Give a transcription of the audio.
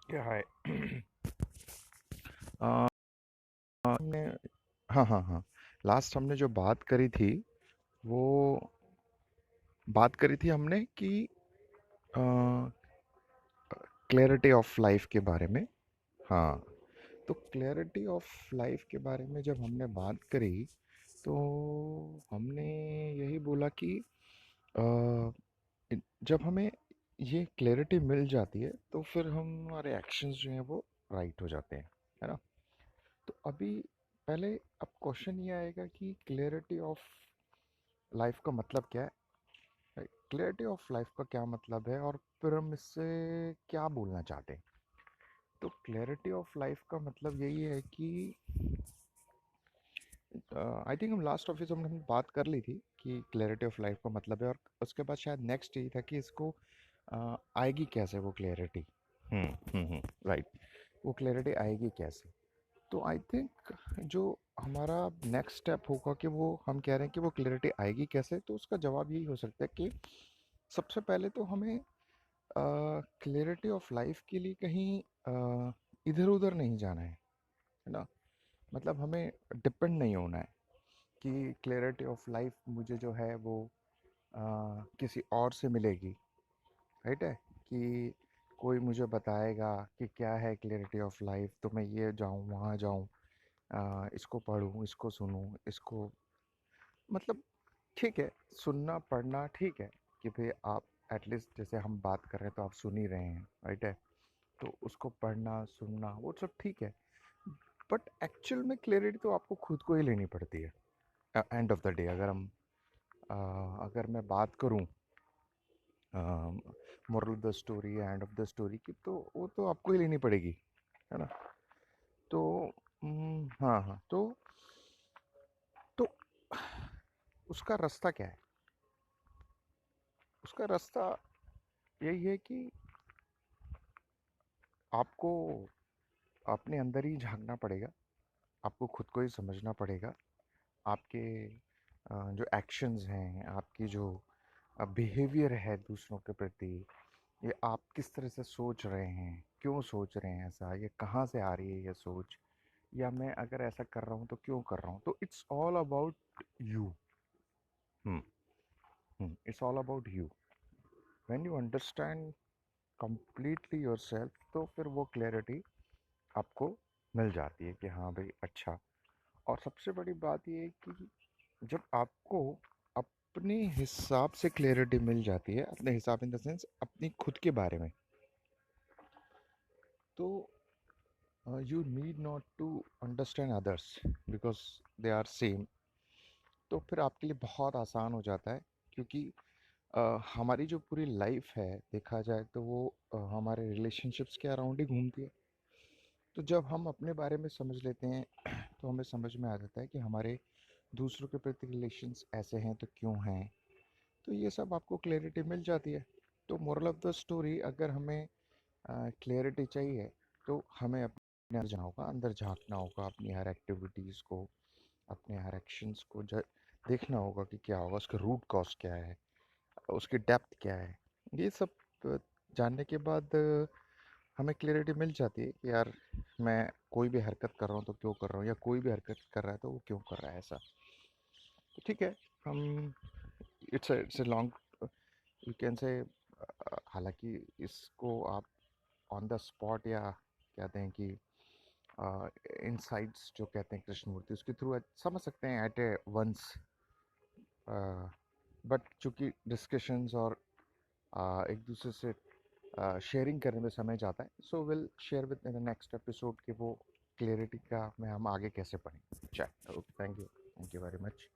हाय। अ, हमने हाँ हाँ हाँ, लास्ट हमने जो बात करी थी वो बात करी थी हमने कि क्लैरिटी ऑफ लाइफ के बारे में। हाँ, तो क्लैरिटी ऑफ लाइफ के बारे में जब हमने बात करी तो हमने यही बोला कि अ, जब हमें ये क्लैरिटी मिल जाती है तो फिर हमारे एक्शंस जो हैं वो राइट हो जाते हैं, है ना। तो अभी पहले अब क्वेश्चन ये आएगा कि क्लैरिटी ऑफ लाइफ का मतलब क्या है। क्लैरिटी ऑफ लाइफ का क्या मतलब है और फिर हम इससे क्या बोलना चाहते हैं। तो क्लैरिटी ऑफ लाइफ का मतलब यही है कि आई थिंक हम लास्ट ऑफिस में हमने बात कर ली थी कि क्लैरिटी ऑफ लाइफ का मतलब है, और उसके बाद शायद नेक्स्ट यही था कि इसको आएगी कैसे वो क्लैरिटी। राइट, वो क्लैरिटी आएगी कैसे। तो आई थिंक जो हमारा नेक्स्ट स्टेप होगा कि वो हम कह रहे हैं कि वो क्लैरिटी आएगी कैसे, तो उसका जवाब यही हो सकता है कि सबसे पहले तो हमें क्लैरिटी ऑफ लाइफ के लिए कहीं इधर उधर नहीं जाना है ना। मतलब हमें डिपेंड नहीं होना है कि क्लैरिटी ऑफ लाइफ मुझे जो है वो किसी और से मिलेगी। राइट है कि कोई मुझे बताएगा कि क्या है क्लैरिटी ऑफ लाइफ, तो मैं ये जाऊँ वहाँ जाऊँ, इसको पढूँ, इसको सुनूँ, इसको मतलब ठीक है, सुनना पढ़ना ठीक है कि भई आप एटलीस्ट जैसे हम बात कर रहे हैं तो आप सुन ही रहे हैं, राइट है? तो उसको पढ़ना, सुनना वो सब ठीक है। बट एक्चुअल में क्लैरिटी तो आपको खुद को ही लेनी पड़ती है। एंड ऑफ द डे अ, अगर मैं बात करूँ moral of the story, end of the story की, तो वो तो आपको ही लेनी पड़ेगी, है ना? तो हाँ, हाँ, तो उसका रास्ता क्या है? उसका रास्ता यही है कि आपको अपने अंदर ही झाँकना पड़ेगा, आपको खुद को ही समझना पड़ेगा। आपके जो एक्शंस हैं, आपकी जो बिहेवियर है दूसरों के प्रति, ये आप किस तरह से सोच रहे हैं, क्यों सोच रहे हैं ऐसा, ये कहाँ से आ रही है ये सोच, या मैं अगर ऐसा कर रहा हूँ तो क्यों कर रहा हूँ। तो it's all about you. Hmm, hmm, it's all about you. When you understand completely yourself, तो फिर वो क्लैरिटी आपको मिल जाती है कि हाँ भाई अच्छा। और सबसे बड़ी बात ये है कि जब आपको अपने हिसाब से क्लैरिटी मिल जाती है, अपने हिसाब इन द सेंस अपनी खुद के बारे में, तो you need not to understand others because they are same. तो फिर आपके लिए बहुत आसान हो जाता है, क्योंकि हमारी जो पूरी लाइफ है देखा जाए तो वो हमारे रिलेशनशिप्स के अराउंड ही घूमती है। तो जब हम अपने बारे में समझ लेते हैं तो हमें समझ में आ जाता है कि हमारे दूसरों के प्रति रिलेशंस ऐसे हैं तो क्यों हैं। तो ये सब आपको क्लैरिटी मिल जाती है। तो मोरल ऑफ द स्टोरी, अगर हमें क्लैरिटी चाहिए तो हमें अपने अंदर जाना होगा, अंदर झांकना होगा, अपनी हर एक्टिविटीज़ को, अपने हर एक्शंस को देखना होगा कि क्या होगा, उसका रूट कॉज क्या है, उसकी डेप्थ क्या है। ये सब अ, जानने के बाद हमें क्लैरिटी मिल जाती है कि यार मैं कोई भी हरकत कर रहा हूँ तो क्यों कर रहा हूँ, या कोई भी हरकत कर रहा है तो वो क्यों कर रहा है ऐसा। तो ठीक है, हम it's a long you can say, हालांकि इसको आप ऑन द स्पॉट या कहते हैं कि इनसाइट्स जो कहते हैं कृष्णमूर्ति, उसके थ्रू समझ सकते हैं एट ए वंस। बट चूंकि डिस्कशंस और एक दूसरे से शेयरिंग करने में समय जाता है, so will share with in the next episode कि वो क्लियरिटी का में हम आगे कैसे पढ़ें। चल, okay, thank you very much.